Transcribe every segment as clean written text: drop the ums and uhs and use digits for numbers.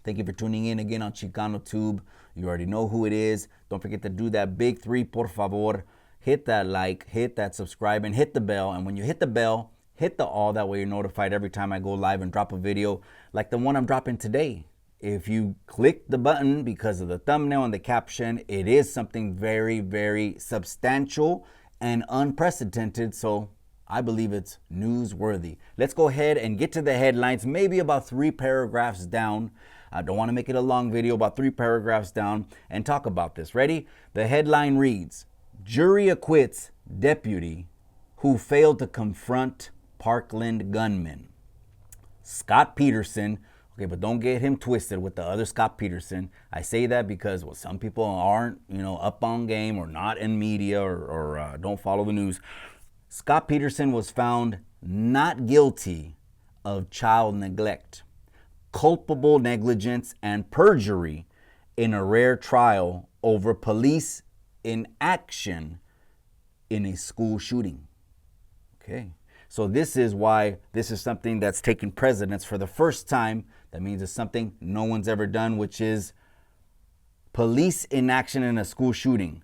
Thank you for tuning in again on Chicano Tube. You already know who it is. Don't forget to do that big three, por favor. Hit that like, hit that subscribe, and hit the bell. And when you hit the bell, hit the all. That way you're notified every time I go live and drop a video like the one I'm dropping today. If you click the button because of the thumbnail and the caption, it is something very, very substantial and unprecedented. So I believe it's newsworthy. Let's go ahead and get to the headlines, maybe about 3 paragraphs down. I don't want to make it a long video, about 3 paragraphs down, and talk about this. Ready? The headline reads, Jury acquits deputy who failed to confront Parkland gunman. Scott Peterson, okay, but don't get him twisted with the other Scott Peterson. I say that because, well, some people aren't, up on game or not in media or don't follow the news. Scott Peterson was found not guilty of child neglect, culpable negligence, and perjury in a rare trial over police inaction in a school shooting. Okay, so this is why this is something that's taking precedence for the first time. That means it's something no one's ever done, which is police inaction in a school shooting.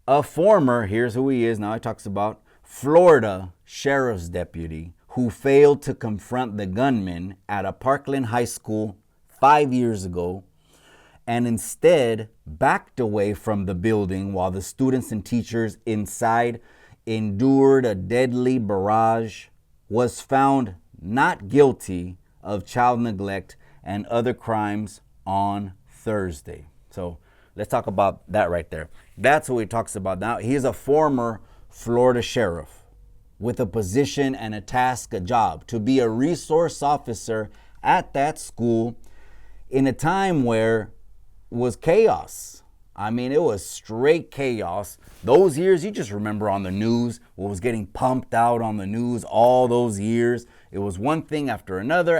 A former, here's who he is, now he talks about Florida sheriff's deputy who failed to confront the gunman at a Parkland high school 5 years ago and instead backed away from the building while the students and teachers inside endured a deadly barrage, was found not guilty of child neglect and other crimes on Thursday. So let's talk about that right there. That's what he talks about now. He's a former Florida sheriff with a position and a task, a job, to be a resource officer at that school in a time where it was chaos. I mean, it was straight chaos. Those years, you just remember on the news, what was getting pumped out on the news all those years. It was one thing after another,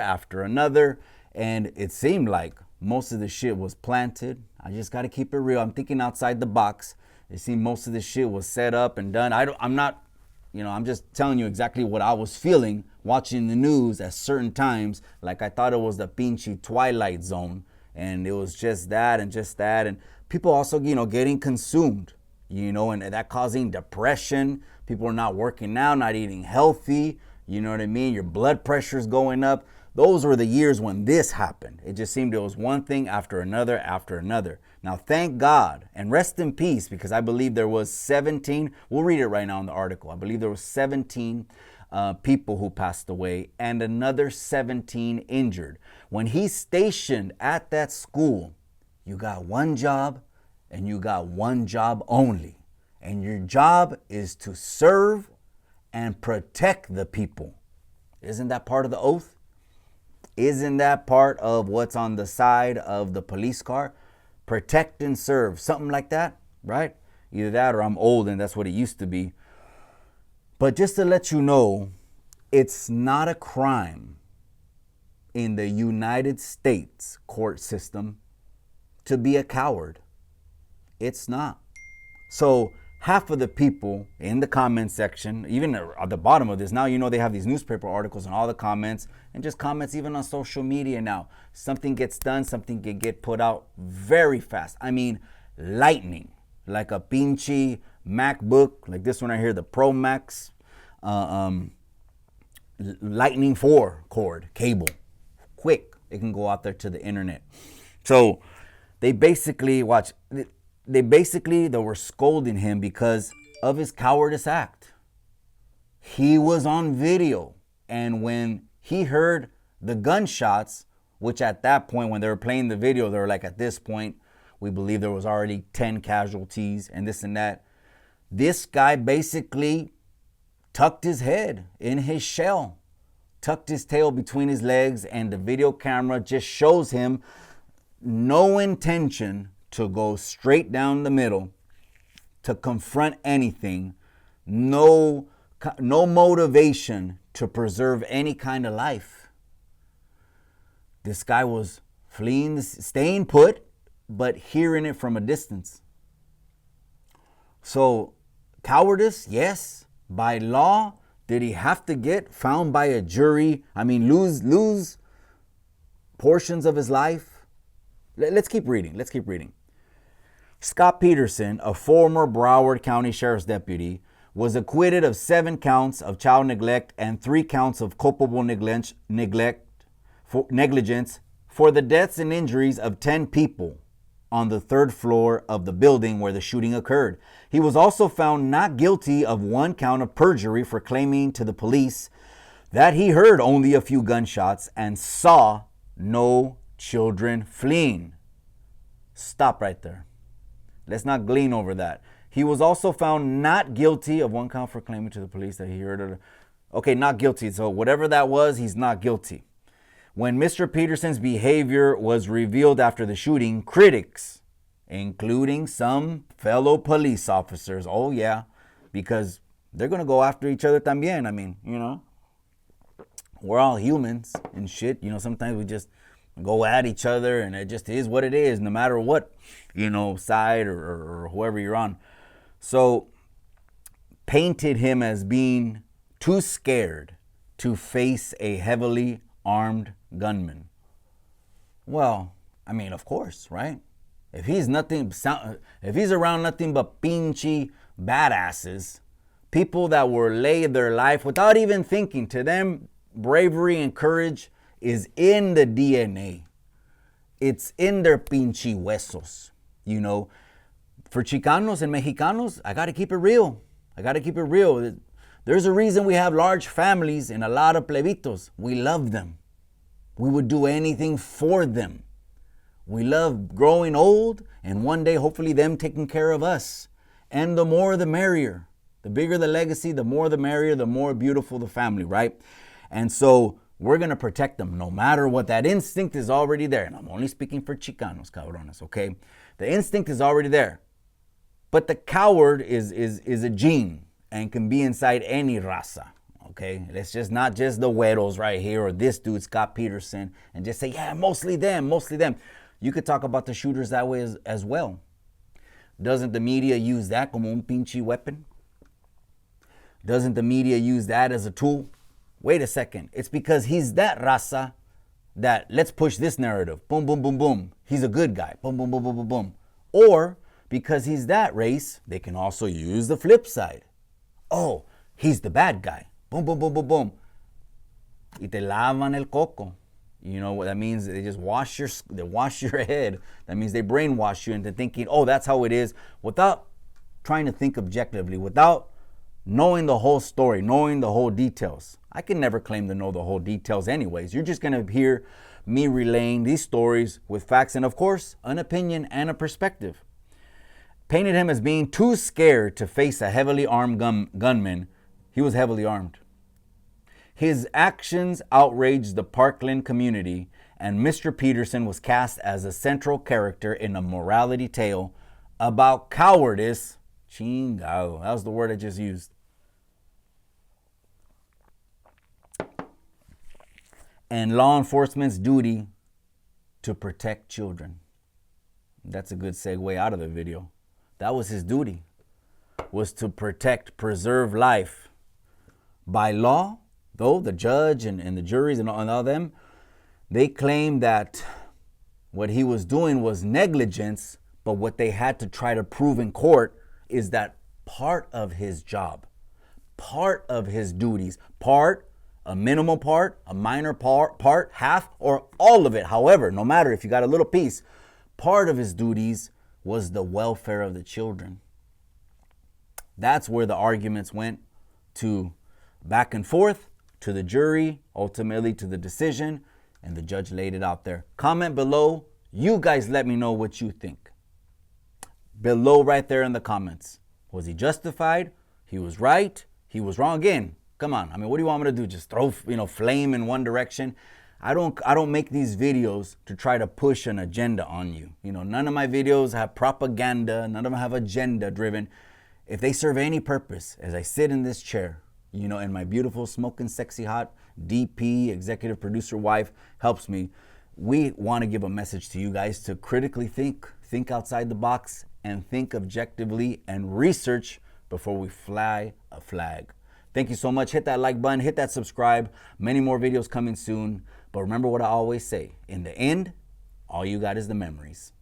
and it seemed like most of the shit was planted. I just got to keep it real. I'm thinking outside the box. It seemed most of this shit was set up and done. I'm just telling you exactly what I was feeling watching the news at certain times. Like I thought it was the pinchy Twilight Zone, and it was just that. And people also, getting consumed, and that causing depression. People are not working out, not eating healthy. You know what I mean? Your blood pressure's going up. Those were the years when this happened. It just seemed it was one thing after another. Now, thank God and rest in peace, because I believe there was 17. We'll read it right now in the article. I believe there was 17 people who passed away and another 17 injured. When he's stationed at that school, you got one job and you got one job only. And your job is to serve and protect the people. Isn't that part of the oath? Isn't that part of what's on the side of the police car? Protect and serve, something like that, right? Either that or I'm old and that's what it used to be. But just to let you know, it's not a crime in the United States court system to be a coward. It's not. So half of the people in the comment section, even at the bottom of this, now they have these newspaper articles and all the comments, and just comments even on social media now. Something gets done, something can get put out very fast. I mean, lightning, like a pinchy MacBook, like this one right here, the Pro Max, Lightning 4 cord, cable, quick. It can go out there to the internet. So they basically, they were scolding him because of his cowardice act. He was on video, and when he heard the gunshots, which at that point, when they were playing the video, they were like, at this point, we believe there was already 10 casualties and this and that. This guy basically tucked his head in his shell, tucked his tail between his legs, and the video camera just shows him no intention to go straight down the middle, to confront anything, no motivation to preserve any kind of life. This guy was fleeing, staying put, but hearing it from a distance. So cowardice, yes. By law, did he have to get found by a jury? I mean, lose portions of his life? Let's keep reading. Let's keep reading. Scott Peterson, a former Broward County Sheriff's deputy, was acquitted of 7 counts of child neglect and 3 counts of culpable negligence for the deaths and injuries of 10 people on the 3rd floor of the building where the shooting occurred. He was also found not guilty of 1 count of perjury for claiming to the police that he heard only a few gunshots and saw no children fleeing. Stop right there. Let's not glean over that. He was also found not guilty of 1 count for claiming to the police that he heard. Okay, not guilty. So whatever that was, he's not guilty. When Mr. Peterson's behavior was revealed after the shooting, critics, including some fellow police officers, oh yeah, because they're going to go after each other también. I mean, you know, we're all humans and shit. You know, sometimes we just go at each other and it just is what it is, no matter what, you know, side or whoever you're on. So, painted him as being too scared to face a heavily armed gunman. Well, I mean, of course, right? If he's around nothing but pinchy badasses, people that will lay their life without even thinking, to them, bravery and courage is in the DNA. It's in their pinchy huesos, you know. For Chicanos and Mexicanos, I got to keep it real. There's a reason we have large families and a lot of plebitos. We love them. We would do anything for them. We love growing old and one day, hopefully, them taking care of us. And the more, the merrier. The bigger the legacy, the more the merrier, the more beautiful the family, right? And so we're going to protect them no matter what. That instinct is already there. And I'm only speaking for Chicanos, cabrones, okay? The instinct is already there. But the coward is a gene and can be inside any raza, okay? It's just not just the güeros right here or this dude, Scott Peterson, and just say, yeah, mostly them. You could talk about the shooters that way as well. Doesn't the media use that como un pinche weapon? Doesn't the media use that as a tool? Wait a second. It's because he's that raza that let's push this narrative. Boom, boom, boom, boom. He's a good guy. Boom, boom, boom, boom, boom, boom. Or because he's that race, they can also use the flip side. Oh, he's the bad guy. Boom, boom, boom, boom, boom. Y te lavan el coco. You know what that means? They just wash your head. That means they brainwash you into thinking, oh, that's how it is, without trying to think objectively, without knowing the whole story, knowing the whole details. I can never claim to know the whole details anyways. You're just going to hear me relaying these stories with facts and, of course, an opinion and a perspective. Painted him as being too scared to face a heavily armed gunman. He was heavily armed. His actions outraged the Parkland community, and Mr. Peterson was cast as a central character in a morality tale about cowardice. Chingado, that was the word I just used. And law enforcement's duty to protect children. That's a good segue out of the video. That was his duty, was to protect, preserve life. By law, though, the judge and the juries and all them, they claim that what he was doing was negligence, but what they had to try to prove in court is that part of his job, part of his duties, a minimal part, a minor part, half, or all of it. However, no matter if you got a little piece, part of his duties was the welfare of the children. That's where the arguments went to back and forth, to the jury, ultimately to the decision, and the judge laid it out there. Comment below. You guys let me know what you think. Below right there in the comments. Was he justified? He was right? He was wrong? Again, come on. I mean, what do you want me to do? Just throw, flame in one direction? I don't make these videos to try to push an agenda on you. None of my videos have propaganda. None of them have agenda driven. If they serve any purpose, as I sit in this chair, and my beautiful, smoking, sexy, hot DP, executive producer wife helps me, we want to give a message to you guys to critically think outside the box, and think objectively and research before we fly a flag. Thank you so much. Hit that like button, hit that subscribe. Many more videos coming soon. But remember what I always say, in the end, All you got is the memories.